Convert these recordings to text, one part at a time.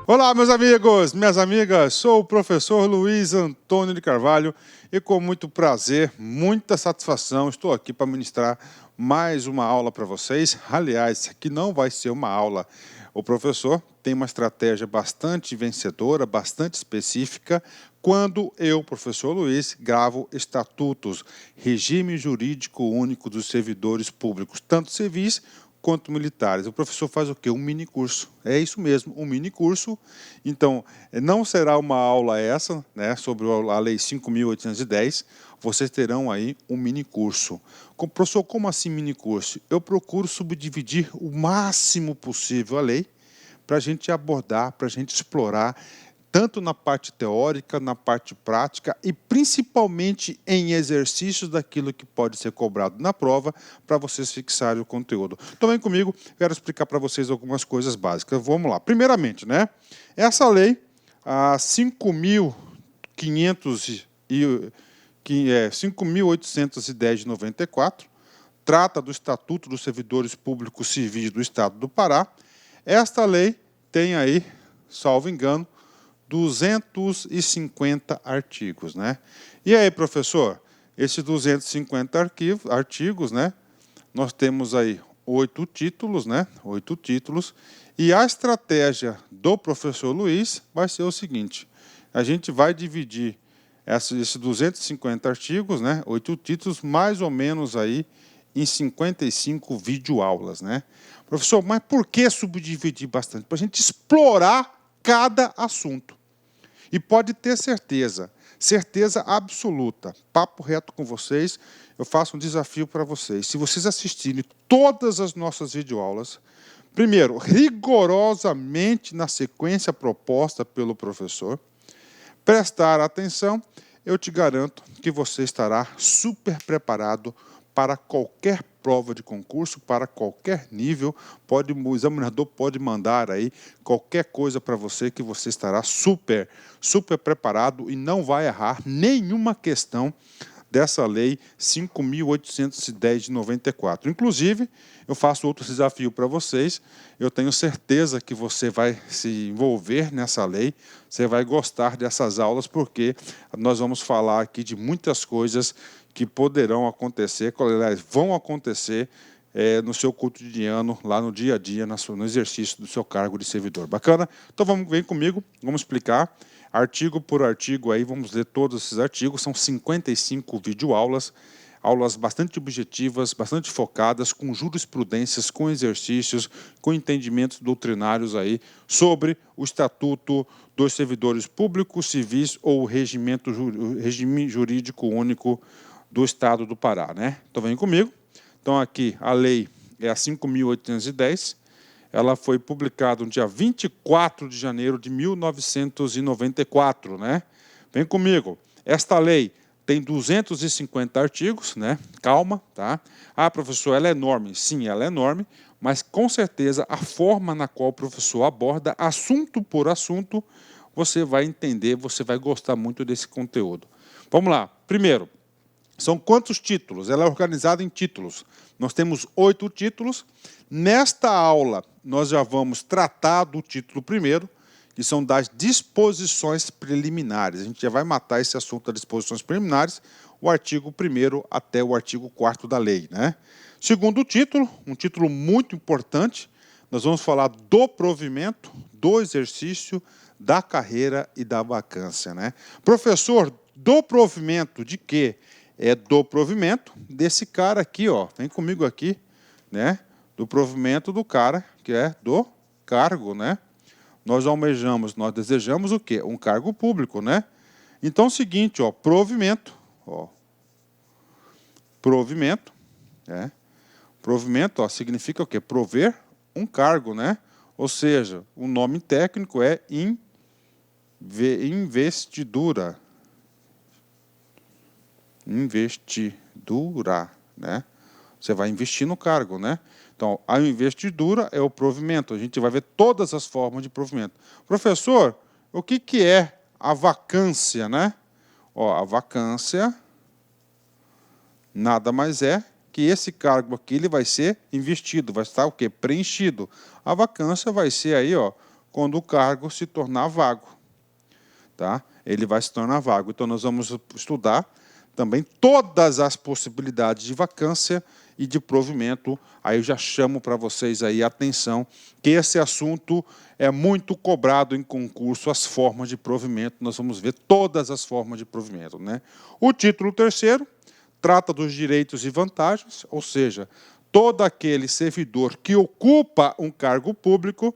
Olá, meus amigos, minhas amigas, sou o professor Luiz Antônio de Carvalho e com muito prazer, muita satisfação, estou aqui para ministrar mais uma aula para vocês. Aliás, isso aqui não vai ser uma aula. O professor tem uma estratégia bastante vencedora, bastante específica, quando eu, professor Luiz, gravo estatutos, regime jurídico único dos servidores públicos, tanto civis quanto militares. O professor faz o quê? Um mini curso. É isso mesmo, um mini curso. Então, não será uma aula essa, né, sobre a Lei 5.810. Vocês terão aí um mini curso. Professor, como assim mini curso? Eu procuro subdividir o máximo possível a lei para a gente abordar, para a gente explorar, tanto na parte teórica, na parte prática e principalmente em exercícios daquilo que pode ser cobrado na prova para vocês fixarem o conteúdo. Então vem comigo, quero explicar para vocês algumas coisas básicas. Vamos lá. Primeiramente, né? Essa lei, a 5.810 de 94, trata do Estatuto dos Servidores Públicos Civis do Estado do Pará. Esta lei tem aí, salvo engano, 250 artigos, né? E aí, professor, esses 250 artigos, né? Nós temos aí 8 títulos, né? 8 títulos. E a estratégia do professor Luiz vai ser o seguinte: a gente vai dividir esses 250 artigos, né? 8 títulos, mais ou menos aí em 55 videoaulas, né? Professor, mas por que subdividir bastante? Para a gente explorar cada assunto. E pode ter certeza, certeza absoluta, papo reto com vocês, eu faço um desafio para vocês. Se vocês assistirem todas as nossas videoaulas, primeiro, rigorosamente na sequência proposta pelo professor, prestar atenção, eu te garanto que você estará super preparado para qualquer prova de concurso, para qualquer nível. O examinador pode mandar aí qualquer coisa para você que você estará super preparado e não vai errar nenhuma questão dessa lei 5.810 de 94. Inclusive, eu faço outro desafio para vocês. Eu tenho certeza que você vai se envolver nessa lei, você vai gostar dessas aulas, porque nós vamos falar aqui de muitas coisas que poderão acontecer, aliás, vão acontecer no seu cotidiano, lá no dia a dia, no exercício do seu cargo de servidor. Bacana? Então vem comigo, vamos explicar. Artigo por artigo, aí vamos ler todos esses artigos, são 55 videoaulas, aulas bastante objetivas, bastante focadas, com jurisprudências, com exercícios, com entendimentos doutrinários aí sobre o Estatuto dos Servidores Públicos, Civis ou o regime jurídico único do Estado do Pará, né? Então vem comigo. Então aqui a lei é a 5.810, ela foi publicada no dia 24 de janeiro de 1994, né? Vem comigo. Esta lei tem 250 artigos, né? Calma, tá? Ah, professor, ela é enorme. Sim, ela é enorme, mas com certeza a forma na qual o professor aborda assunto por assunto, você vai entender, você vai gostar muito desse conteúdo. Vamos lá. Primeiro, são quantos títulos? Ela é organizada em títulos. Nós temos 8 títulos. Nesta aula, nós já vamos tratar do título primeiro, que são das disposições preliminares. A gente já vai matar esse assunto das disposições preliminares, o artigo 1º até o artigo 4º da lei, né? Segundo título, um título muito importante, nós vamos falar do provimento, do exercício, da carreira e da vacância, né? Professor, do provimento de quê? É do provimento desse cara aqui, ó. Vem comigo aqui, né? Do provimento do cara que é do cargo, né? Nós almejamos, nós desejamos o quê? Um cargo público, né? Então é o seguinte, ó, provimento, ó. Provimento, né? Provimento, ó, significa o quê? Prover um cargo, né? Ou seja, o nome técnico é investidura. Investidura, né? Você vai investir no cargo, né? Então, a investidura é o provimento. A gente vai ver todas as formas de provimento. Professor, o que é a vacância, né? Ó, a vacância nada mais é que esse cargo aqui ele vai ser investido, vai estar o quê? Preenchido. A vacância vai ser aí, ó, quando o cargo se tornar vago. Tá? Ele vai se tornar vago. Então, nós vamos estudar também todas as possibilidades de vacância e de provimento. Aí eu já chamo para vocês aí a atenção que esse assunto é muito cobrado em concurso, as formas de provimento. Nós vamos ver todas as formas de provimento, né? O título terceiro trata dos direitos e vantagens, ou seja, todo aquele servidor que ocupa um cargo público,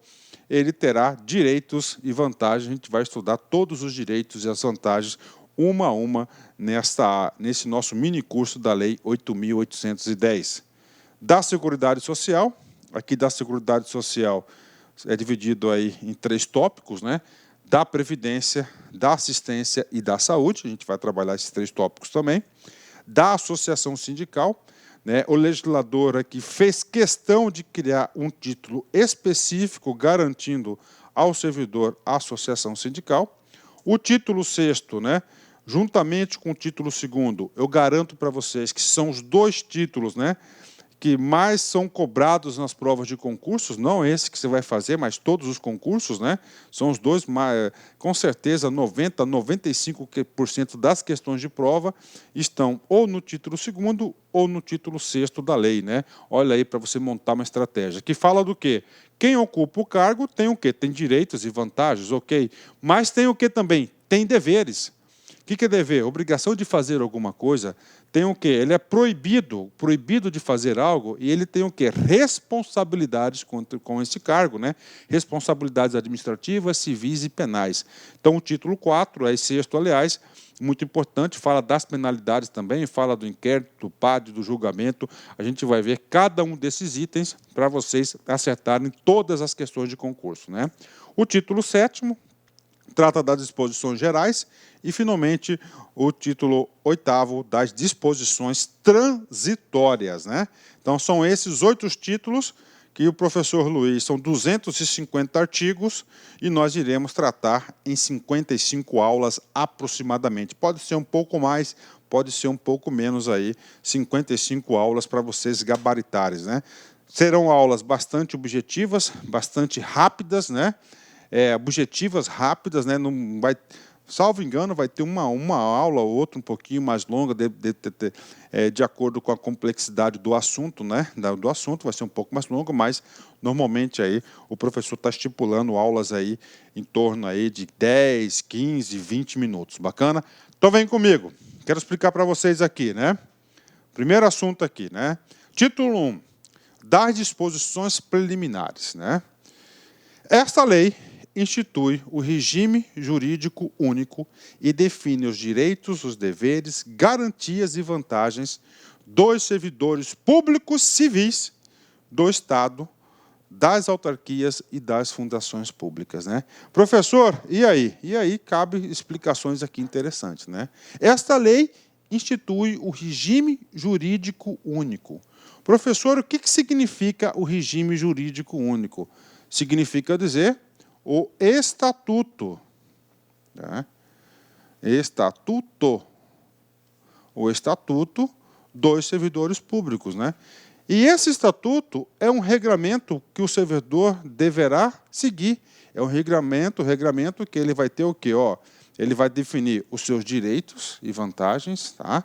ele terá direitos e vantagens. A gente vai estudar todos os direitos e as vantagens, uma a uma, nesse nosso mini curso da Lei 8.810. Da Seguridade Social, aqui da Seguridade Social é dividido aí em 3 tópicos, né? Da Previdência, da Assistência e da Saúde, a gente vai trabalhar esses 3 tópicos também. Da Associação Sindical, né? O legislador aqui fez questão de criar um título específico garantindo ao servidor a associação sindical. O título sexto, né? Juntamente com o título segundo, eu garanto para vocês que são os 2 títulos, né, que mais são cobrados nas provas de concursos, não esse que você vai fazer, mas todos os concursos, né? São os 2, com certeza 90%, 95% das questões de prova estão ou no título segundo ou no título sexto da lei, né? Olha aí para você montar uma estratégia. Que fala do quê? Quem ocupa o cargo tem o quê? Tem direitos e vantagens, ok. Mas tem o quê também? Tem deveres. O que é dever? Obrigação de fazer alguma coisa. Tem o quê? Ele é proibido de fazer algo, e ele tem o quê? Responsabilidades com esse cargo, né? Responsabilidades administrativas, civis e penais. Então, o título 4, aí sexto, aliás, muito importante, fala das penalidades também, fala do inquérito, do PAD, do julgamento. A gente vai ver cada um desses itens para vocês acertarem todas as questões de concurso, né? O título 7º trata das disposições gerais e, finalmente, o título 8º das disposições transitórias, né? Então, são esses 8 títulos que o professor Luiz, são 250 artigos, e nós iremos tratar em 55 aulas aproximadamente. Pode ser um pouco mais, pode ser um pouco menos aí, 55 aulas para vocês gabaritarem, né? Serão aulas bastante objetivas, bastante rápidas, né? Objetivas rápidas, né? Não vai, salvo engano, vai ter uma aula ou outra um pouquinho mais longa, de acordo com a complexidade do assunto, né? Do assunto vai ser um pouco mais longo, mas normalmente aí o professor está estipulando aulas aí em torno aí de 10, 15, 20 minutos. Bacana? Então vem comigo. Quero explicar para vocês aqui, né? Primeiro assunto aqui, né? Título 1, das disposições preliminares, né? Esta lei institui o regime jurídico único e define os direitos, os deveres, garantias e vantagens dos servidores públicos civis do Estado, das autarquias e das fundações públicas, né? Professor, e aí? E aí cabe explicações aqui interessantes, né? Esta lei institui o regime jurídico único. Professor, o que significa o regime jurídico único? Significa dizer o estatuto, né? O estatuto dos servidores públicos, né? E esse estatuto é um regramento que o servidor deverá seguir. É um regramento que ele vai ter o quê? Ele vai definir os seus direitos e vantagens, tá?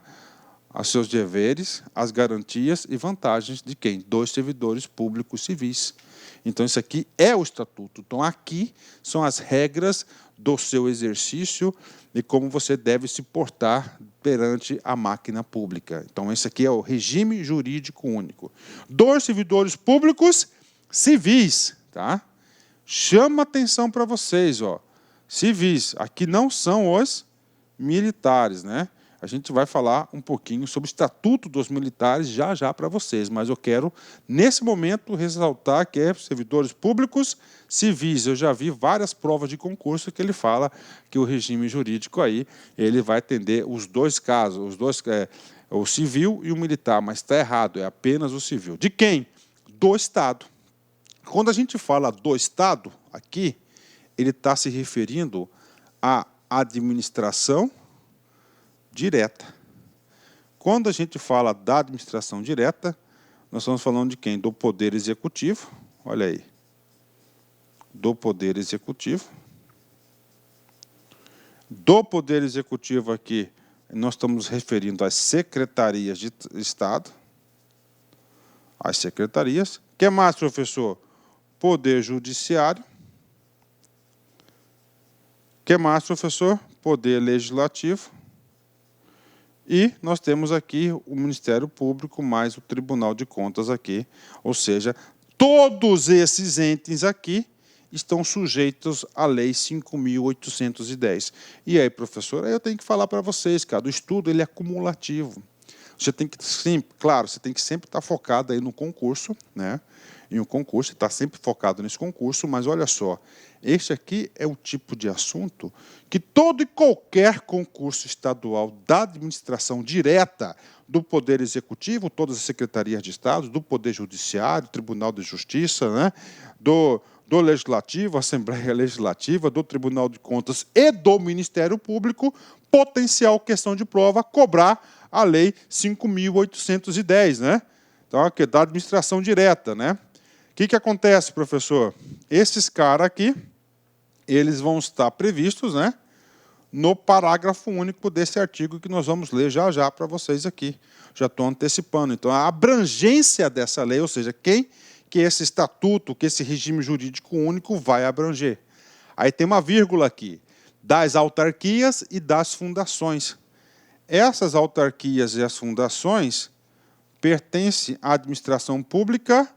Os seus deveres, as garantias e vantagens de quem? Dos servidores públicos civis. Então, isso aqui é o estatuto. Então, aqui são as regras do seu exercício e como você deve se portar perante a máquina pública. Então, esse aqui é o regime jurídico único. Dos servidores públicos civis, tá? Chama atenção para vocês, civis. Aqui não são os militares, né? A gente vai falar um pouquinho sobre o Estatuto dos Militares já para vocês, mas eu quero, nesse momento, ressaltar que é servidores públicos civis. Eu já vi várias provas de concurso que ele fala que o regime jurídico aí, ele vai atender os 2 casos, o civil e o militar, mas está errado, é apenas o civil. De quem? Do Estado. Quando a gente fala do Estado, aqui, ele está se referindo à administração direta. Quando a gente fala da administração direta, nós estamos falando de quem? Do Poder Executivo, olha aí, do Poder Executivo. Do Poder Executivo aqui, nós estamos nos referindo às secretarias de Estado. As secretarias. O que mais, professor? Poder Judiciário. O que mais, professor? Poder Legislativo. E nós temos aqui o Ministério Público mais o Tribunal de Contas aqui. Ou seja, todos esses entes aqui estão sujeitos à Lei 5.810. E aí, professor, aí eu tenho que falar para vocês, cara, o estudo ele é cumulativo. Você tem que, sim, claro, você tem que sempre estar focado aí no concurso, né? Em um concurso, está sempre focado nesse concurso, mas olha só, este aqui é o tipo de assunto que todo e qualquer concurso estadual da administração direta do Poder Executivo, todas as secretarias de Estado, do Poder Judiciário, Tribunal de Justiça, né? do Legislativo, Assembleia Legislativa, do Tribunal de Contas e do Ministério Público, potencial questão de prova, cobrar a Lei 5.810, né? Então, aqui é da administração direta, né? O que acontece, professor? Esses caras aqui, eles vão estar previstos, né, no parágrafo único desse artigo que nós vamos ler já já para vocês aqui. Já estou antecipando. Então, a abrangência dessa lei, ou seja, quem que esse estatuto, que esse regime jurídico único vai abranger. Aí tem uma vírgula aqui, das autarquias e das fundações. Essas autarquias e as fundações pertencem à administração pública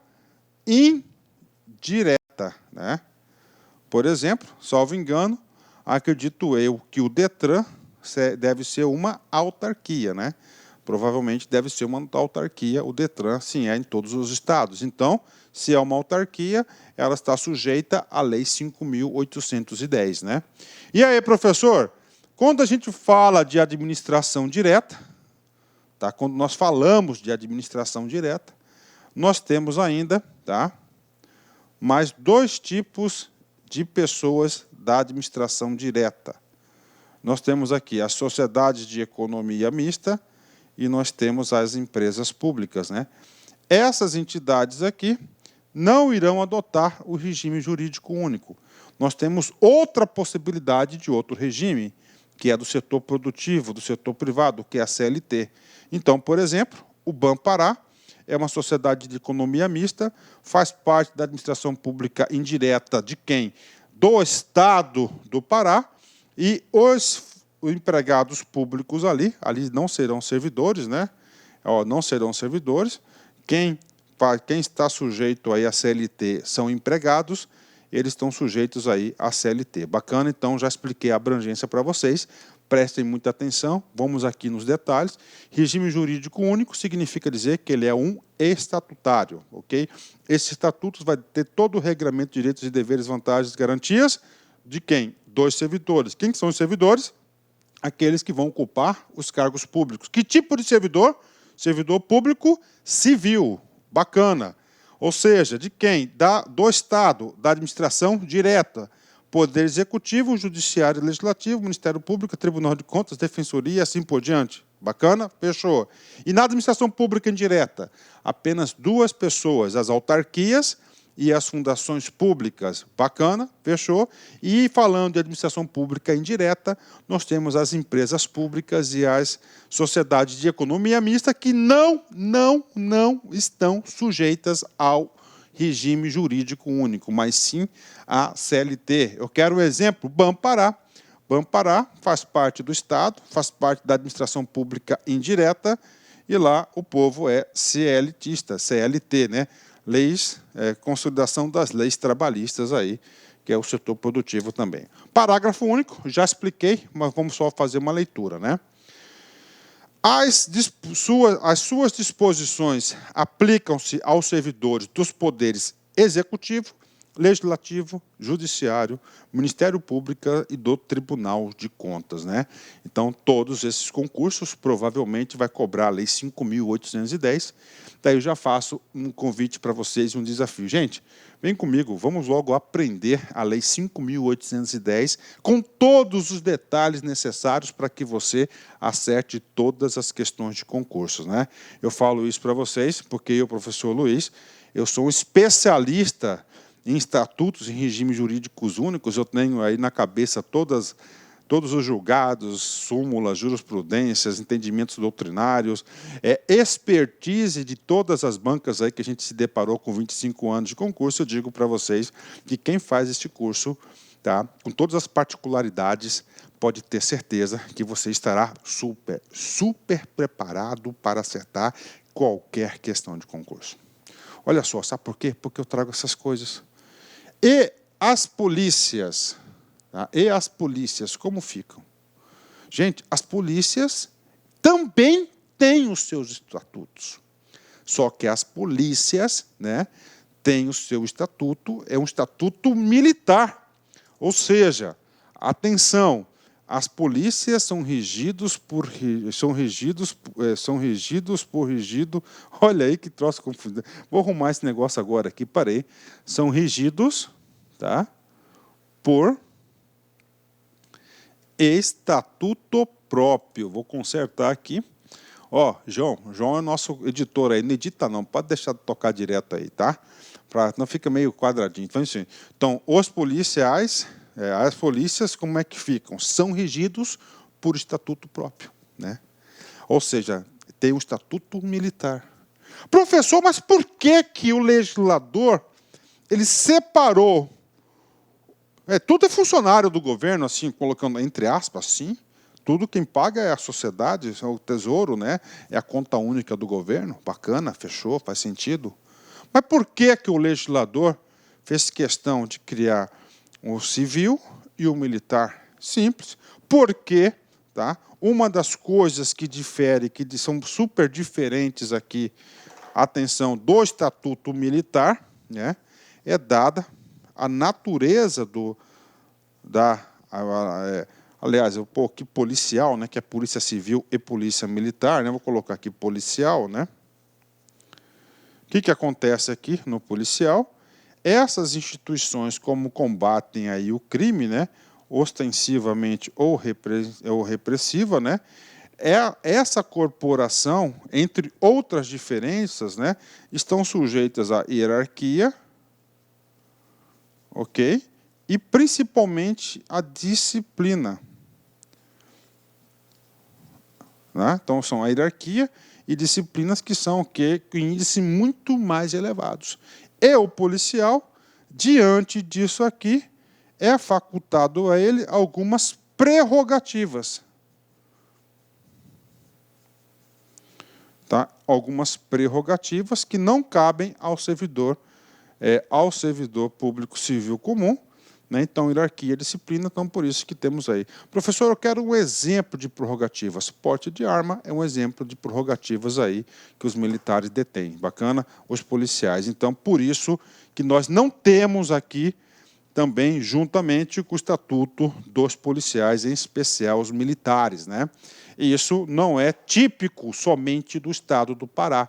indireta, né? Por exemplo, salvo engano, acredito eu que o Detran deve ser uma autarquia, né? Provavelmente deve ser uma autarquia, o Detran, sim, é em todos os estados. Então, se é uma autarquia, ela está sujeita à Lei 5.810, né? E aí, professor, quando a gente fala de administração direta, tá? Quando nós falamos de administração direta, nós temos ainda, tá, mais dois tipos de pessoas da administração direta. Nós temos aqui as sociedades de economia mista e nós temos as empresas públicas, né? Essas entidades aqui não irão adotar o regime jurídico único. Nós temos outra possibilidade de outro regime, que é do setor produtivo, do setor privado, que é a CLT. Então, por exemplo, o Banpará é uma sociedade de economia mista, faz parte da administração pública indireta de quem? Do Estado do Pará, e os empregados públicos ali não serão servidores, né? Não serão servidores. Quem está sujeito aí à CLT são empregados, eles estão sujeitos aí à CLT. Bacana, então já expliquei a abrangência para vocês. Prestem muita atenção, vamos aqui nos detalhes. Regime jurídico único significa dizer que ele é um estatutário, ok? Esse estatuto vai ter todo o regramento de direitos e deveres, vantagens e garantias de quem? Dos servidores. Quem são os servidores? Aqueles que vão ocupar os cargos públicos. Que tipo de servidor? Servidor público civil. Bacana. Ou seja, de quem? Do Estado, da administração direta. Poder Executivo, Judiciário e Legislativo, Ministério Público, Tribunal de Contas, Defensoria e assim por diante. Bacana? Fechou. E na administração pública indireta, apenas duas pessoas, as autarquias e as fundações públicas. Bacana? Fechou. E falando de administração pública indireta, nós temos as empresas públicas e as sociedades de economia mista que não estão sujeitas ao regime jurídico único, mas sim a CLT. Eu quero um exemplo, Banpará. Banpará faz parte do Estado, faz parte da administração pública indireta, e lá o povo é CLTista, CLT, né? Consolidação das leis trabalhistas aí, que é o setor produtivo também. Parágrafo único, já expliquei, mas vamos só fazer uma leitura, né? As suas disposições aplicam-se aos servidores dos poderes executivo, legislativo, judiciário, Ministério Público e do Tribunal de Contas, né? Então, todos esses concursos provavelmente vai cobrar a Lei 5.810. Daí eu já faço um convite para vocês, um desafio. Gente, vem comigo, vamos logo aprender a Lei 5.810 com todos os detalhes necessários para que você acerte todas as questões de concursos, né? Eu falo isso para vocês porque eu, professor Luiz, eu sou um especialista em estatutos, em regimes jurídicos únicos. Eu tenho aí na cabeça todos os julgados, súmulas, jurisprudências, entendimentos doutrinários, expertise de todas as bancas aí que a gente se deparou com 25 anos de concurso. Eu digo para vocês que quem faz este curso, tá, com todas as particularidades, pode ter certeza que você estará super preparado para acertar qualquer questão de concurso. Olha só, sabe por quê? Porque eu trago essas coisas. E as polícias? Tá? E as polícias, como ficam? Gente, as polícias também têm os seus estatutos. Só que as polícias, né, têm o seu estatuto, é um estatuto militar. Ou seja, atenção, as polícias são regidos por olha aí que troço confuso. Vou arrumar esse negócio agora aqui, parei. São regidos, tá, por estatuto próprio. Vou consertar aqui. Ó, João é nosso editor aí, não edita não, pode deixar de tocar direto aí, tá? Não fica meio quadradinho. Então, assim, os policiais, as polícias, como é que ficam? São regidos por estatuto próprio, né? Ou seja, tem o estatuto militar. Professor, mas por que o legislador ele separou? Tudo é funcionário do governo, assim, colocando entre aspas, sim. Tudo quem paga é a sociedade, é o tesouro, né? É a conta única do governo. Bacana, fechou, faz sentido. Mas por que o legislador fez questão de criar o civil e o militar? Simples. Porque, tá, uma das coisas que difere, que são super diferentes aqui, atenção, do estatuto militar, né, é dada a natureza aliás, eu vou pôr aqui policial, né, que é polícia civil e polícia militar, né, vou colocar aqui policial, né. O que acontece aqui no policial? Essas instituições, como combatem aí o crime, né, ostensivamente ou repressiva, né, essa corporação, entre outras diferenças, né, estão sujeitas à hierarquia, ok? E principalmente à disciplina. Né? Então, são a hierarquia e disciplinas que são o quê? Com índices muito mais elevados. E o policial, diante disso aqui, é facultado a ele algumas prerrogativas. Tá? Algumas prerrogativas que não cabem ao servidor público civil comum, né? Então, hierarquia e disciplina, então por isso que temos aí. Professor, eu quero um exemplo de prerrogativas. Porte de arma é um exemplo de prerrogativas aí que os militares detêm. Bacana? Os policiais. Então, por isso que nós não temos aqui também, juntamente com o estatuto dos policiais, em especial os militares, né? E isso não é típico somente do estado do Pará,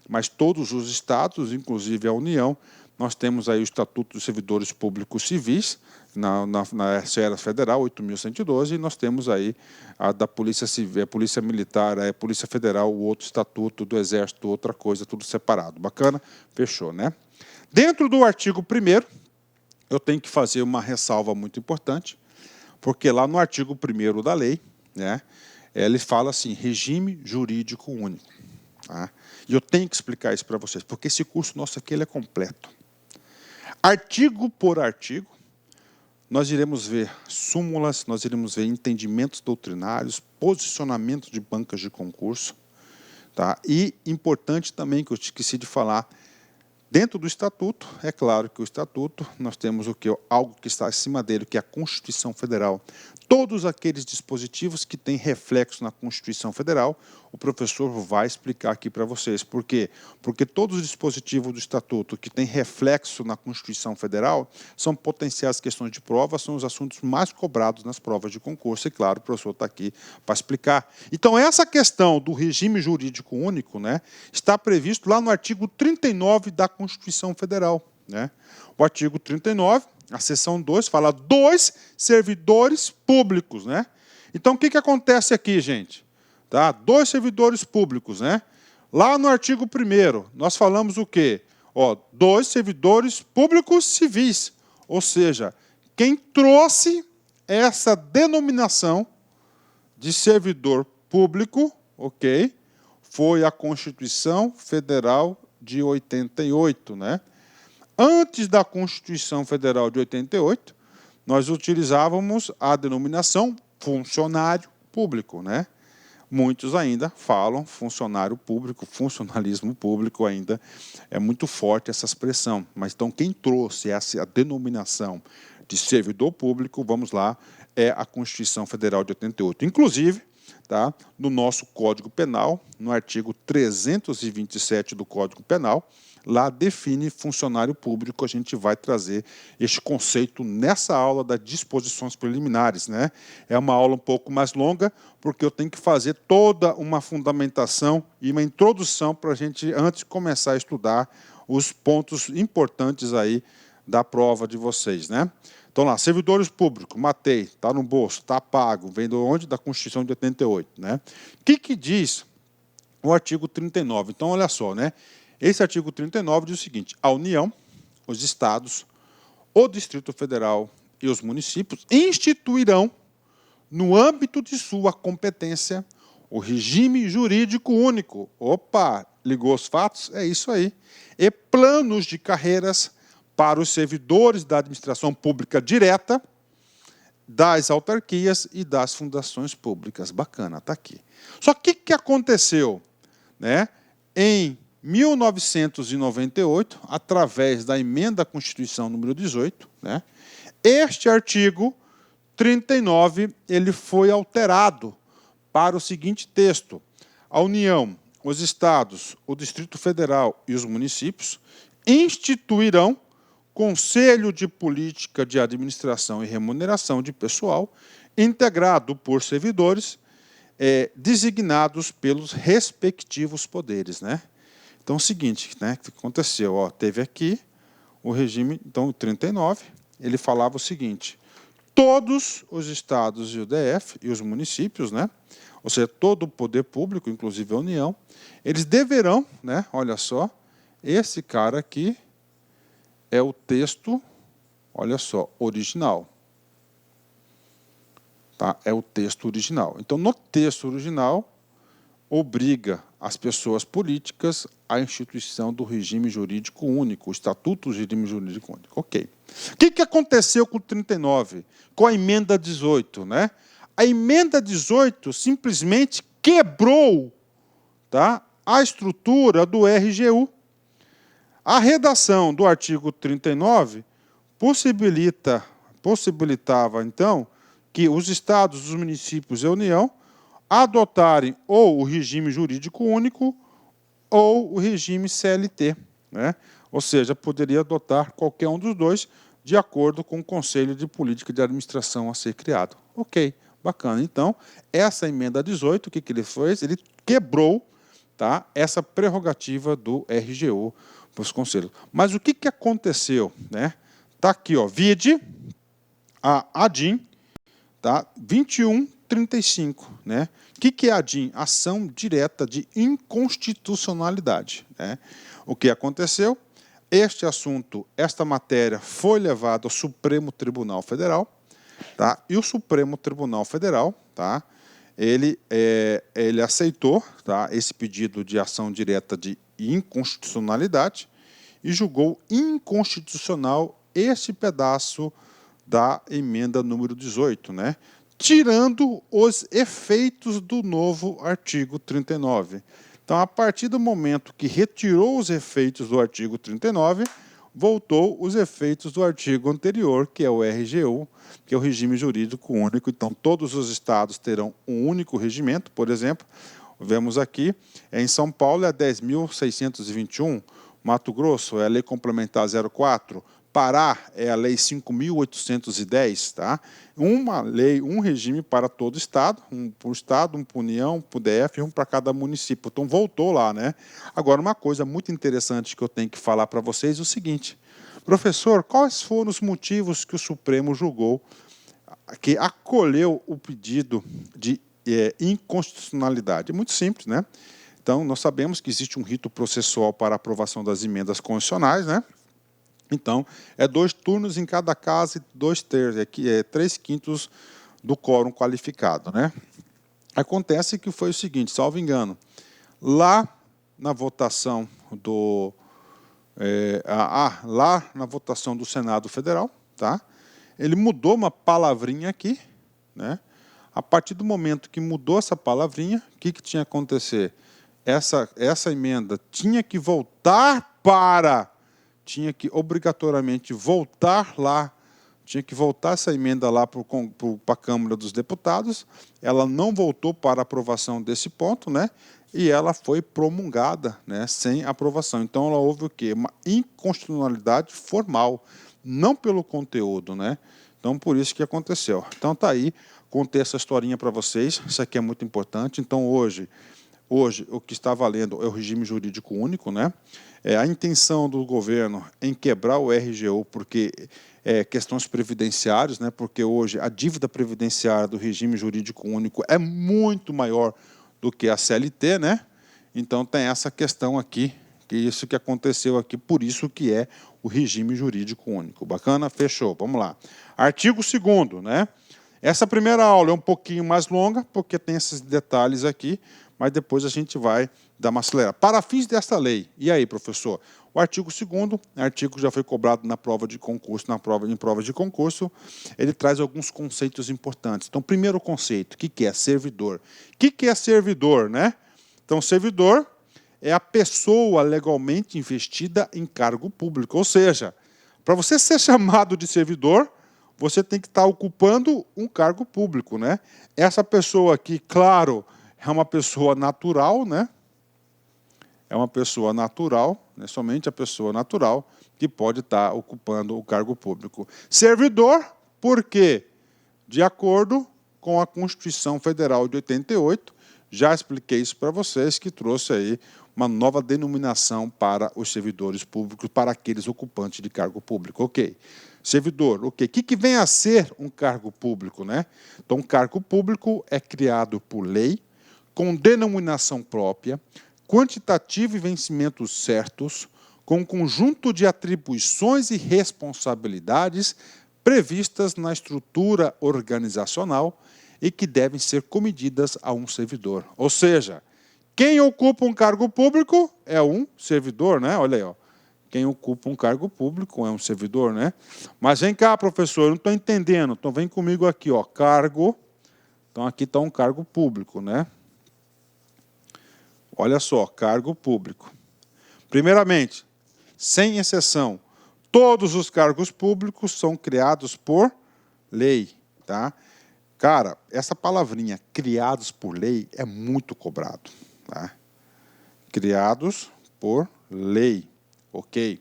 mas todos os estados, inclusive a União, nós temos aí o Estatuto dos Servidores Públicos Civis, na esfera federal, 8.112, e nós temos aí a da Polícia Civil, a Polícia Militar, a Polícia Federal, o outro estatuto do Exército, outra coisa, tudo separado. Bacana? Fechou, né? Dentro do artigo 1º, eu tenho que fazer uma ressalva muito importante, porque lá no artigo 1º da lei, né, ele fala assim, regime jurídico único. Tá? E eu tenho que explicar isso para vocês, porque esse curso nosso aqui ele é completo. Artigo por artigo, nós iremos ver súmulas, nós iremos ver entendimentos doutrinários, posicionamento de bancas de concurso. Tá? E importante também, que eu esqueci de falar, dentro do Estatuto, é claro que o Estatuto, nós temos o quê? Algo que está acima dele, que é a Constituição Federal. Todos aqueles dispositivos que têm reflexo na Constituição Federal, o professor vai explicar aqui para vocês. Por quê? Porque todos os dispositivos do Estatuto que têm reflexo na Constituição Federal são potenciais questões de prova, são os assuntos mais cobrados nas provas de concurso, e claro, o professor está aqui para explicar. Então, essa questão do regime jurídico único, né, está previsto lá no artigo 39 da Constituição Federal. Né? O artigo 39, a seção 2, fala dos servidores públicos. Né? Então, o que acontece aqui, gente? Tá? Dos servidores públicos. Né? Lá no artigo 1º, nós falamos o quê? Ó, 2 servidores públicos civis, ou seja, quem trouxe essa denominação de servidor público, ok, foi a Constituição Federal de 88, né? Antes da Constituição Federal de 88, nós utilizávamos a denominação funcionário público, né? Muitos ainda falam funcionário público, funcionalismo público ainda é muito forte essa expressão. Mas então quem trouxe essa denominação de servidor público, vamos lá, é a Constituição Federal de 88. Inclusive, tá, no nosso Código Penal, no artigo 327 do Código Penal, lá define funcionário público. A gente vai trazer este conceito nessa aula das disposições preliminares, né? É uma aula um pouco mais longa, porque eu tenho que fazer toda uma fundamentação e uma introdução para a gente, antes de começar a estudar os pontos importantes aí da prova de vocês, né? Então lá, servidores públicos, matei, está no bolso, está pago, vem de onde? Da Constituição de 88, né? O que diz o artigo 39? Então, olha só, né? Esse artigo 39 diz o seguinte: a União, os Estados, o Distrito Federal e os municípios instituirão, no âmbito de sua competência, o regime jurídico único. Opa, ligou os fatos? É isso aí. E planos de carreiras para os servidores da administração pública direta, das autarquias e das fundações públicas. Bacana, está aqui. Só que o que aconteceu, né? Em 1998, através da emenda à Constituição número 18, né, este artigo 39 ele foi alterado para o seguinte texto: a União, os Estados, o Distrito Federal e os municípios instituirão Conselho de Política de Administração e Remuneração de Pessoal, integrado por servidores designados pelos respectivos poderes, né? Então, é o seguinte, né, que aconteceu, ó, teve aqui o regime, então, o 39, ele falava o seguinte: todos os estados e o DF e os municípios, né, ou seja, todo o poder público, inclusive a União, eles deverão, né, olha só, esse cara aqui é o texto, olha só, original. Tá? É o texto original. Então, no texto original, obriga as pessoas políticas à instituição do regime jurídico único, o Estatuto do Regime Jurídico Único. Ok. O que aconteceu com o 39? Com a emenda 18, né? A emenda 18 simplesmente quebrou, tá, a estrutura do RGU. A redação do artigo 39 possibilitava, então, que os estados, os municípios e a União adotarem ou o regime jurídico único ou o regime CLT, né? Ou seja, poderia adotar qualquer um dos dois de acordo com o Conselho de Política de Administração a ser criado. Ok, bacana. Então, essa emenda 18, o que ele fez? Ele quebrou, tá, essa prerrogativa do RGU para os conselhos. Mas o que aconteceu, né? Está aqui, ó, vide a ADIM, tá, 2135, né? O que é a ADIM? Ação direta de inconstitucionalidade, né? O que aconteceu? Este assunto, esta matéria foi levada ao Supremo Tribunal Federal, tá? E o Supremo Tribunal Federal, tá, ele aceitou, tá, esse pedido de ação direta de inconstitucionalidade e julgou inconstitucional esse pedaço da emenda número 18, né? Tirando os efeitos do novo artigo 39. Então, a partir do momento que retirou os efeitos do artigo 39, voltou os efeitos do artigo anterior, que é o RGU, que é o regime jurídico único. Então, todos os estados terão um único regimento. Por exemplo, vemos aqui, em São Paulo é 10.621, Mato Grosso é a Lei Complementar 04, Pará é a Lei 5.810, tá? Uma lei, um regime para todo estado, um para o estado, um para a União, para o DF e um para cada município. Então, voltou lá, né? Agora, uma coisa muito interessante que eu tenho que falar para vocês é o seguinte: professor, quais foram os motivos que o Supremo julgou, que acolheu o pedido de inconstitucionalidade? É muito simples, né? Então, nós sabemos que existe um rito processual para aprovação das emendas constitucionais, né? Então, é 2 turnos em cada casa e 2/3, aqui é 3/5 do quórum qualificado, né? Acontece que foi o seguinte, salvo engano, lá na votação do lá na votação do Senado Federal, tá? Ele mudou uma palavrinha aqui, né? A partir do momento que mudou essa palavrinha, o que tinha que acontecer? Essa emenda tinha que voltar tinha que obrigatoriamente voltar lá, tinha que voltar essa emenda lá para a Câmara dos Deputados. Ela não voltou para aprovação desse ponto, né? E ela foi promulgada, né, sem aprovação. Então, ela houve o quê? Uma inconstitucionalidade formal, não pelo conteúdo, né? Então, por isso que aconteceu. Então, tá aí, contei essa historinha para vocês, isso aqui é muito importante. Então, hoje, o que está valendo é o regime jurídico único, né? A intenção do governo em quebrar o RGU, porque questões previdenciárias, né? Porque hoje a dívida previdenciária do regime jurídico único é muito maior do que a CLT, né? Então tem essa questão aqui, que isso que aconteceu aqui, por isso que é o regime jurídico único. Bacana? Fechou. Vamos lá. Artigo 2º, né? Essa primeira aula é um pouquinho mais longa, porque tem esses detalhes aqui, mas depois a gente vai dar uma acelerada. Para fins desta lei, e aí, professor? O artigo 2º, artigo que já foi cobrado na prova de concurso, em prova de concurso, ele traz alguns conceitos importantes. Então, primeiro conceito, o que é servidor? O que é servidor, né? Então, servidor é a pessoa legalmente investida em cargo público. Ou seja, para você ser chamado de servidor, você tem que estar ocupando um cargo público, né? Essa pessoa aqui, claro, é uma pessoa natural, né? É uma pessoa natural, né? Somente a pessoa natural que pode estar ocupando o cargo público. Servidor, por quê? De acordo com a Constituição Federal de 88, já expliquei isso para vocês, que trouxe aí uma nova denominação para os servidores públicos, para aqueles ocupantes de cargo público. Ok. Servidor, ok. O que vem a ser um cargo público, né? Então, um cargo público é criado por lei, com denominação própria, quantitativo e vencimentos certos, com um conjunto de atribuições e responsabilidades previstas na estrutura organizacional e que devem ser comedidas a um servidor. Ou seja, quem ocupa um cargo público é um servidor, né? Olha aí, ó. Quem ocupa um cargo público é um servidor, né? Mas vem cá, professor, eu não estou entendendo. Então vem comigo aqui, ó, cargo. Então aqui está um cargo público, né? Olha só, cargo público. Primeiramente, sem exceção, todos os cargos públicos são criados por lei, tá? Cara, essa palavrinha, criados por lei, é muito cobrado, tá? Criados por lei, ok?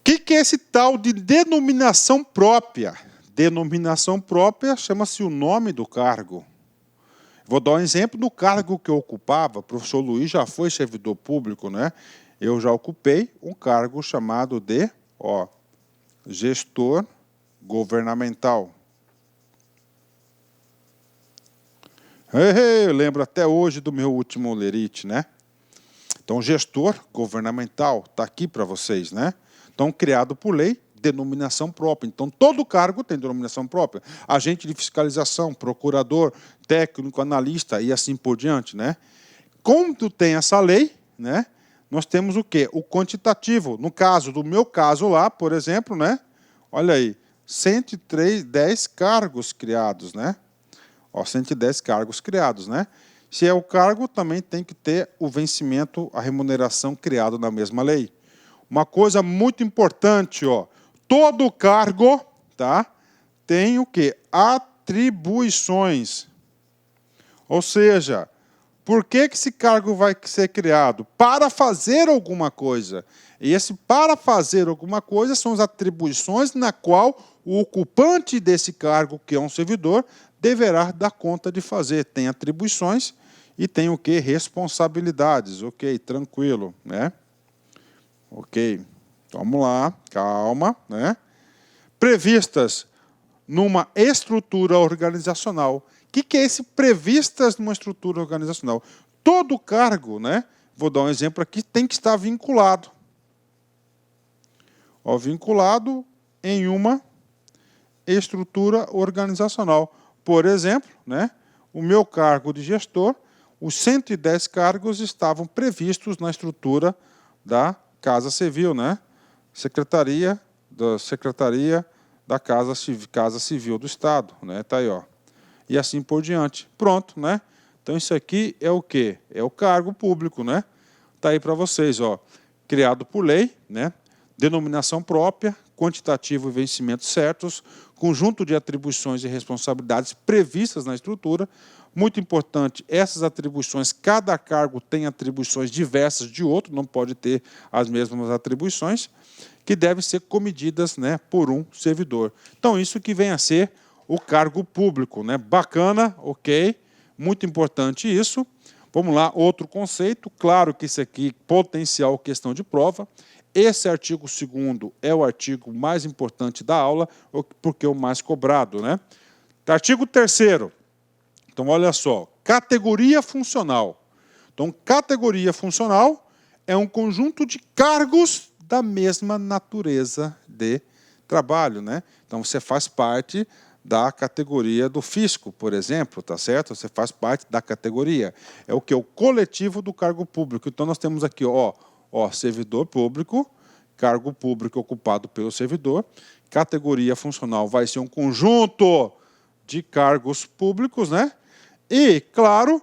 O que é esse tal de denominação própria? Denominação própria chama-se o nome do cargo. Vou dar um exemplo do cargo que eu ocupava. O professor Luiz já foi servidor público, né? Eu já ocupei um cargo chamado de gestor governamental. Eu lembro até hoje do meu último lerite, né? Então, gestor governamental está aqui para vocês, né? Então, criado por lei, denominação própria. Então, todo cargo tem denominação própria. Agente de fiscalização, procurador, técnico, analista e assim por diante, né? Como tem essa lei, né? Nós temos o quê? O quantitativo. No caso do meu caso lá, por exemplo, né? Olha aí, 110 cargos criados, né? 110 cargos criados, né? Se é o cargo, também tem que ter o vencimento, a remuneração criada na mesma lei. Uma coisa muito importante, todo cargo, tá, tem o quê? Atribuições. Ou seja, por que esse cargo vai ser criado? Para fazer alguma coisa. E esse para fazer alguma coisa são as atribuições na qual o ocupante desse cargo, que é um servidor, deverá dar conta de fazer. Tem atribuições e tem o quê? Responsabilidades. Ok, tranquilo, né? Ok, vamos lá, calma, né? Previstas numa estrutura organizacional. O que é esse previstas numa estrutura organizacional? todo cargo, né, vou dar um exemplo aqui, tem que estar vinculado. Ó, vinculado em uma estrutura organizacional. Por exemplo, né, o meu cargo de gestor, os 110 cargos estavam previstos na estrutura da Casa Civil, né? Secretaria da Casa Civil do Estado, né? Tá aí, ó. E assim por diante. Pronto, né? Então isso aqui é o quê? É o cargo público, né? Tá aí para vocês, ó. Criado por lei, né? Denominação própria, quantitativo e vencimentos certos, conjunto de atribuições e responsabilidades previstas na estrutura. Muito importante, essas atribuições, cada cargo tem atribuições diversas de outro, não pode ter as mesmas atribuições, que devem ser comedidas, né, por um servidor. Então, isso que vem a ser o cargo público, né? Bacana, ok, muito importante isso. Vamos lá, outro conceito, claro que isso aqui, potencial questão de prova. Esse artigo 2º é o artigo mais importante da aula, porque é o mais cobrado, né? Artigo 3º. Então, olha só, categoria funcional. Então, categoria funcional é um conjunto de cargos da mesma natureza de trabalho, né? Então, você faz parte da categoria do fisco, por exemplo, tá certo? Você faz parte da categoria. É o que? O coletivo do cargo público. Então, nós temos aqui, ó, servidor público, cargo público ocupado pelo servidor. Categoria funcional vai ser um conjunto de cargos públicos, né? E, claro,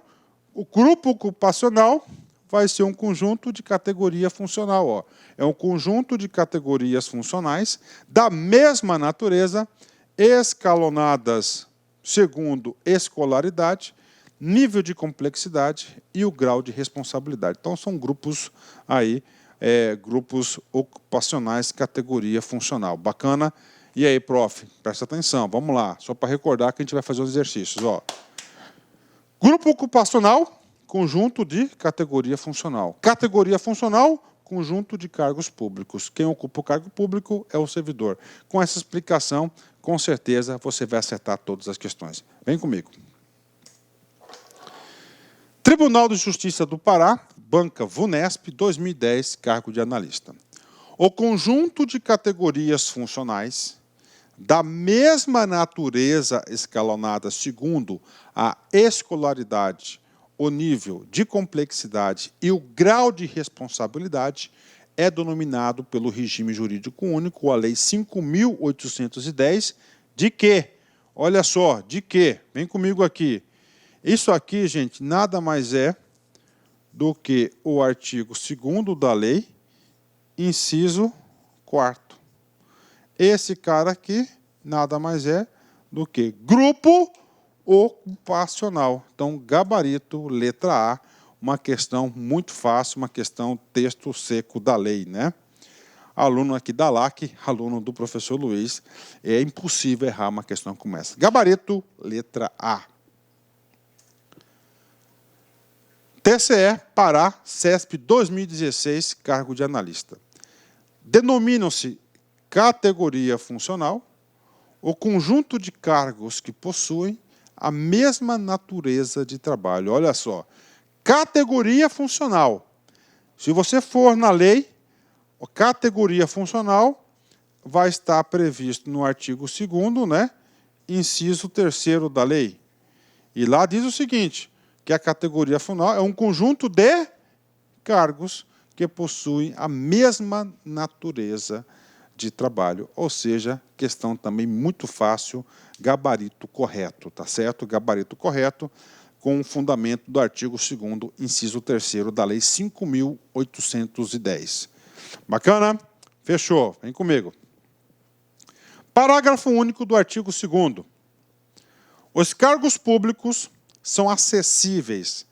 o grupo ocupacional vai ser um conjunto de categoria funcional. Ó. É um conjunto de categorias funcionais da mesma natureza, escalonadas segundo escolaridade, nível de complexidade e o grau de responsabilidade. Então, são grupos aí, grupos ocupacionais, categoria funcional. Bacana? E aí, prof, presta atenção, vamos lá, só para recordar que a gente vai fazer os exercícios. Ó. Grupo ocupacional, conjunto de categoria funcional. Categoria funcional, conjunto de cargos públicos. Quem ocupa o cargo público é o servidor. Com essa explicação, com certeza, você vai acertar todas as questões. Vem comigo. Tribunal de Justiça do Pará, Banca VUNESP, 2010, cargo de analista. O conjunto de categorias funcionais da mesma natureza escalonada segundo a escolaridade, o nível de complexidade e o grau de responsabilidade é denominado pelo regime jurídico único, a Lei 5.810, de quê? Olha só, de quê? Vem comigo aqui. Isso aqui, gente, nada mais é do que o artigo 2º da lei, inciso 4º. Esse cara aqui nada mais é do que grupo ocupacional. Então, gabarito, letra A, uma questão muito fácil, uma questão texto seco da lei, né? Aluno aqui da LAC, aluno do professor Luiz, é impossível errar uma questão como essa. Gabarito, letra A. TCE, Pará, CESP 2016, cargo de analista. Denominam-se categoria funcional o conjunto de cargos que possuem a mesma natureza de trabalho. Olha só, categoria funcional. Se você for na lei, a categoria funcional vai estar previsto no artigo 2º, né, inciso 3º da lei. E lá diz o seguinte, que a categoria funcional é um conjunto de cargos que possuem a mesma natureza de trabalho, ou seja, questão também muito fácil, gabarito correto, tá certo? Gabarito correto, com o fundamento do artigo 2º, inciso 3º da Lei 5.810. Bacana? Fechou, vem comigo. Parágrafo único do artigo 2º. Os cargos públicos são acessíveis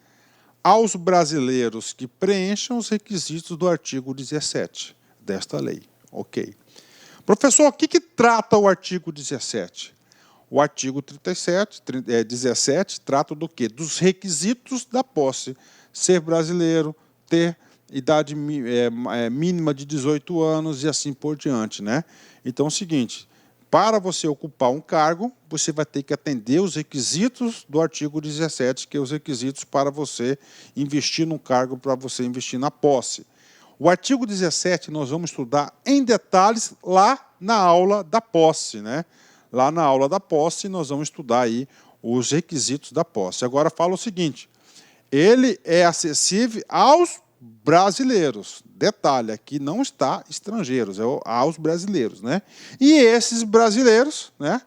aos brasileiros que preencham os requisitos do artigo 17 desta lei. Ok. Professor, o que trata o artigo 17? O artigo 17 trata do quê? Dos requisitos da posse. Ser brasileiro, ter idade mínima de 18 anos e assim por diante, né? Então é o seguinte, Para você ocupar um cargo, você vai ter que atender os requisitos do artigo 17, que é os requisitos para você investir num cargo, para você investir na posse. O artigo 17 nós vamos estudar em detalhes lá na aula da posse, né? Lá na aula da posse nós vamos estudar aí os requisitos da posse. Agora fala o seguinte, ele é acessível aos brasileiros. Detalhe, aqui não está estrangeiros, é aos brasileiros, né? E esses brasileiros, né?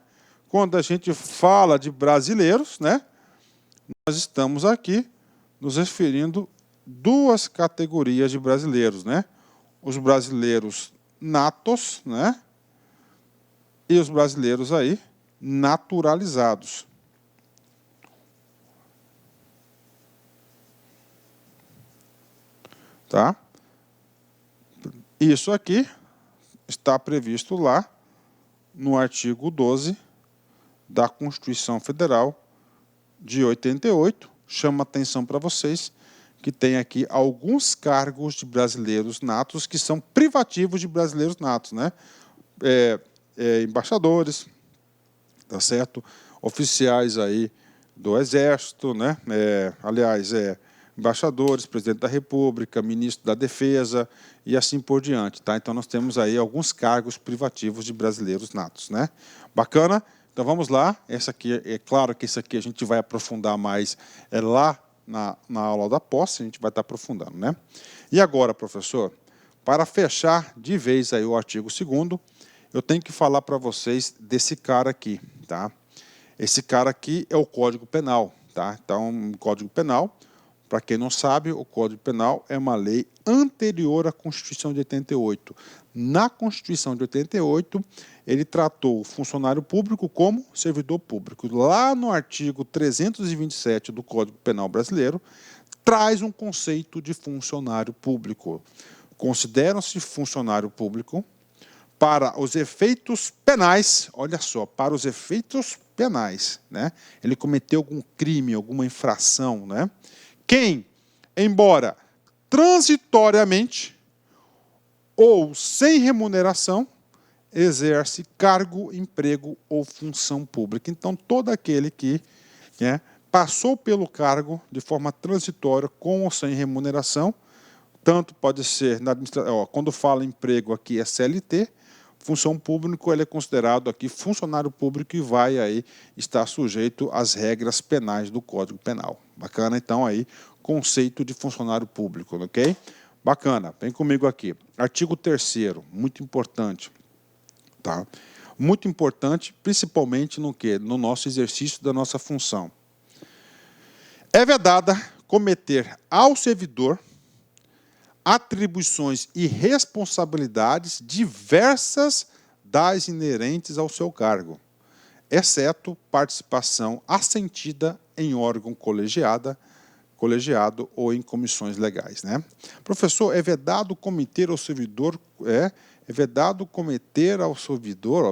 Quando a gente fala de brasileiros, né? Nós estamos aqui nos referindo duas categorias de brasileiros, né? Os brasileiros natos, né? E os brasileiros aí naturalizados. Tá? Isso aqui está previsto lá no artigo 12 da Constituição Federal de 88. Chama atenção para vocês que tem aqui alguns cargos de brasileiros natos que são privativos de brasileiros natos, né? Embaixadores, tá certo? Oficiais aí do Exército, né? Embaixadores, presidente da República, ministro da Defesa e assim por diante, tá? Então nós temos aí alguns cargos privativos de brasileiros natos, né? Bacana? Então vamos lá. Essa aqui, é claro que isso aqui a gente vai aprofundar mais lá na aula da posse, a gente vai estar aprofundando, né? E agora, professor, para fechar de vez aí o artigo 2º, eu tenho que falar para vocês desse cara aqui, tá? Esse cara aqui é o Código Penal, tá? Então, o Código Penal, para quem não sabe, o Código Penal é uma lei anterior à Constituição de 88. Na Constituição de 88, ele tratou o funcionário público como servidor público. Lá no artigo 327 do Código Penal brasileiro, traz um conceito de funcionário público. Consideram-se funcionário público para os efeitos penais, olha só, para os efeitos penais, né? Ele cometeu algum crime, alguma infração, né? Quem, embora transitoriamente ou sem remuneração, exerce cargo, emprego ou função pública. Então, todo aquele que passou pelo cargo de forma transitória, com ou sem remuneração, tanto pode ser, quando fala emprego aqui é CLT, função pública, ele é considerado aqui funcionário público e vai aí estar sujeito às regras penais do Código Penal. Bacana, então, aí, conceito de funcionário público, ok? Bacana, vem comigo aqui. Artigo 3º, muito importante, tá? Muito importante, principalmente no quê? No nosso exercício da nossa função. É vedada cometer ao servidor atribuições e responsabilidades diversas das inerentes ao seu cargo, exceto participação assentida em órgão colegiado ou em comissões legais, né? Professor, é vedado cometer ao servidor,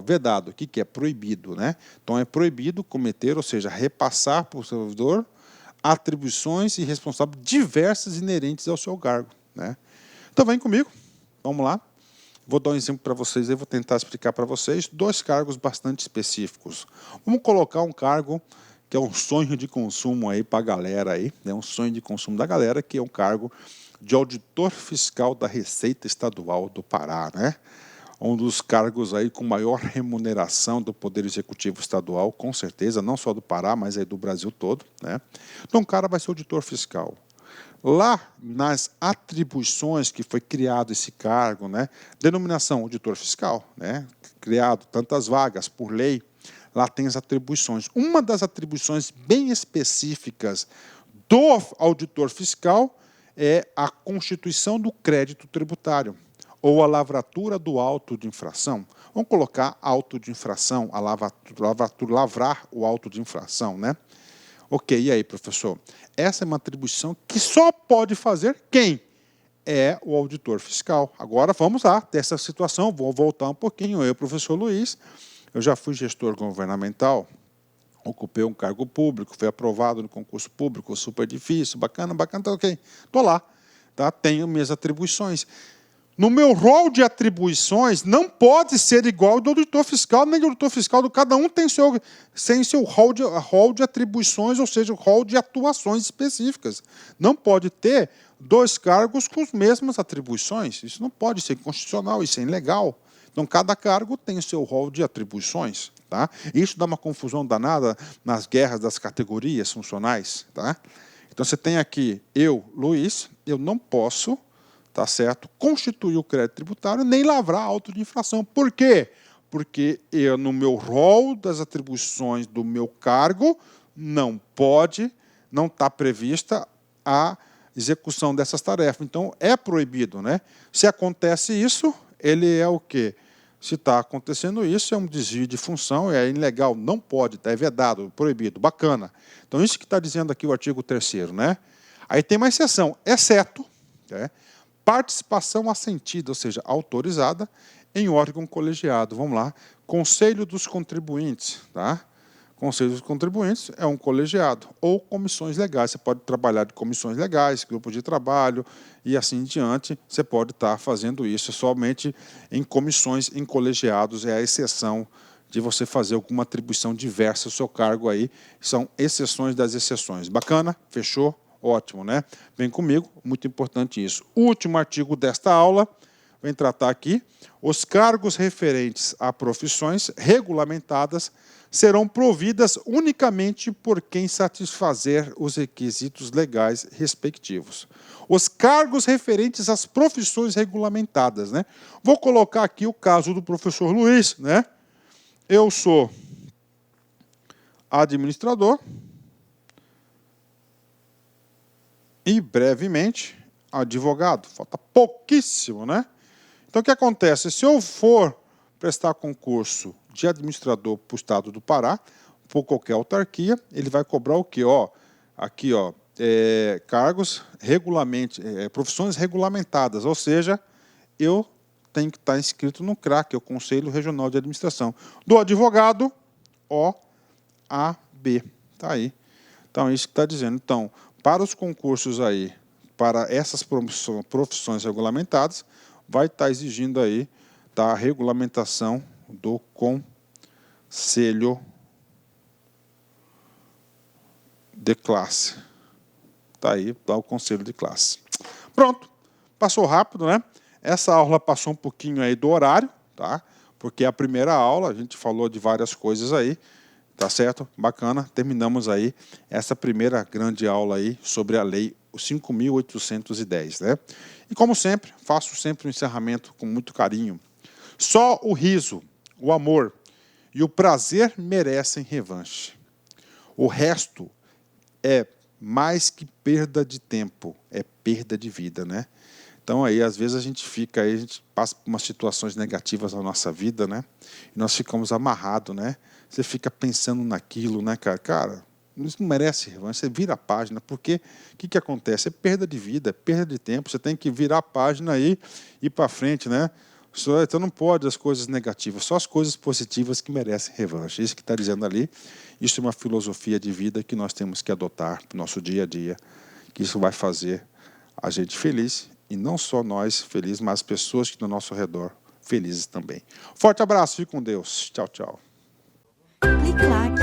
vedado, o que é proibido, né? Então é proibido cometer, ou seja, repassar para o servidor atribuições e responsabilidades diversas inerentes ao seu cargo, né? Então vem comigo, vamos lá. Vou dar um exemplo para vocês, eu vou tentar explicar para vocês dois cargos bastante específicos. Vamos colocar um cargo que é um sonho de consumo aí para a galera aí, né? Um sonho de consumo da galera, que é um cargo de auditor fiscal da Receita Estadual do Pará, né? Um dos cargos aí com maior remuneração do Poder Executivo Estadual, com certeza, não só do Pará, mas aí do Brasil todo, né? Então o cara vai ser auditor fiscal. Lá nas atribuições que foi criado esse cargo, né, denominação auditor fiscal, né, criado tantas vagas por lei, lá tem as atribuições. Uma das atribuições bem específicas do auditor fiscal é a constituição do crédito tributário ou a lavratura do auto de infração. Vamos colocar auto de infração, lavrar o auto de infração, né? Ok, e aí, professor? Essa é uma atribuição que só pode fazer quem? É o auditor fiscal. Agora vamos lá, dessa situação, vou voltar um pouquinho. Eu, professor Luiz, eu já fui gestor governamental, ocupei um cargo público, fui aprovado no concurso público, super difícil, bacana, tá ok. Estou lá, tá? Tenho minhas atribuições. no meu rol de atribuições, não pode ser igual ao do auditor fiscal, nem do auditor fiscal. Cada um tem seu rol de atribuições, ou seja, o rol de atuações específicas. Não pode ter 2 cargos com as mesmas atribuições. Isso não pode ser constitucional, isso é ilegal. Então, cada cargo tem o seu rol de atribuições. Tá? Isso dá uma confusão danada nas guerras das categorias funcionais. Tá? Então, você tem aqui, eu, Luiz, eu não posso, tá certo, constituir o crédito tributário nem lavrar auto de infração. Por quê? Porque eu, no meu rol das atribuições do meu cargo, não está prevista a execução dessas tarefas. Então, é proibido, né? Se acontece isso, ele é o quê? Se está acontecendo isso, é um desvio de função, é ilegal, não pode, é vedado, proibido, bacana. Então, isso que está dizendo aqui o artigo 3º, né? Aí tem uma exceção, exceto participação assentida, ou seja, autorizada, em órgão colegiado. Vamos lá, Conselho dos Contribuintes, tá? Conselho dos Contribuintes é um colegiado, ou comissões legais. Você pode trabalhar de comissões legais, grupos de trabalho e assim em diante. Você pode estar fazendo isso somente em comissões, em colegiados, é a exceção de você fazer alguma atribuição diversa ao seu cargo aí. São exceções das exceções. Bacana? Fechou? Ótimo, né? Vem comigo, muito importante isso. O último artigo desta aula vem tratar aqui. Os cargos referentes a profissões regulamentadas serão providas unicamente por quem satisfazer os requisitos legais respectivos. Os cargos referentes às profissões regulamentadas, né? Vou colocar aqui o caso do professor Luiz, né? Eu sou administrador e, brevemente, advogado. Falta pouquíssimo, né? Então, o que acontece? Se eu for prestar concurso de administrador para o Estado do Pará, por qualquer autarquia, ele vai cobrar o quê? Aqui, cargos profissões regulamentadas, ou seja, eu tenho que estar inscrito no CRAC, o Conselho Regional de Administração. Do advogado, OAB. Está aí. Então, é isso que está dizendo. Então, para os concursos aí, para essas profissões regulamentadas, vai estar exigindo aí a regulamentação do Conselho de Classe. Está aí, está o Conselho de Classe. Pronto, passou rápido, né? Essa aula passou um pouquinho aí do horário, tá? Porque a primeira aula a gente falou de várias coisas aí, tá certo? Bacana, terminamos aí essa primeira grande aula aí sobre a lei 5.810, né? E como sempre, faço sempre um encerramento com muito carinho. Só o riso, o amor e o prazer merecem revanche. O resto é mais que perda de tempo, é perda de vida, né? Então aí, às vezes a gente passa por umas situações negativas na nossa vida, né? E nós ficamos amarrados, né? Você fica pensando naquilo, né, cara? Cara, isso não merece revanche, você vira a página, porque o que acontece? É perda de vida, é perda de tempo, você tem que virar a página aí e ir para frente, né? Então não pode as coisas negativas, só as coisas positivas que merecem revanche. Isso que está dizendo ali, isso é uma filosofia de vida que nós temos que adotar para o nosso dia a dia, que isso vai fazer a gente feliz, e não só nós felizes, mas as pessoas que estão ao nosso redor felizes também. Forte abraço, fique com Deus. Tchau, tchau. Clique like.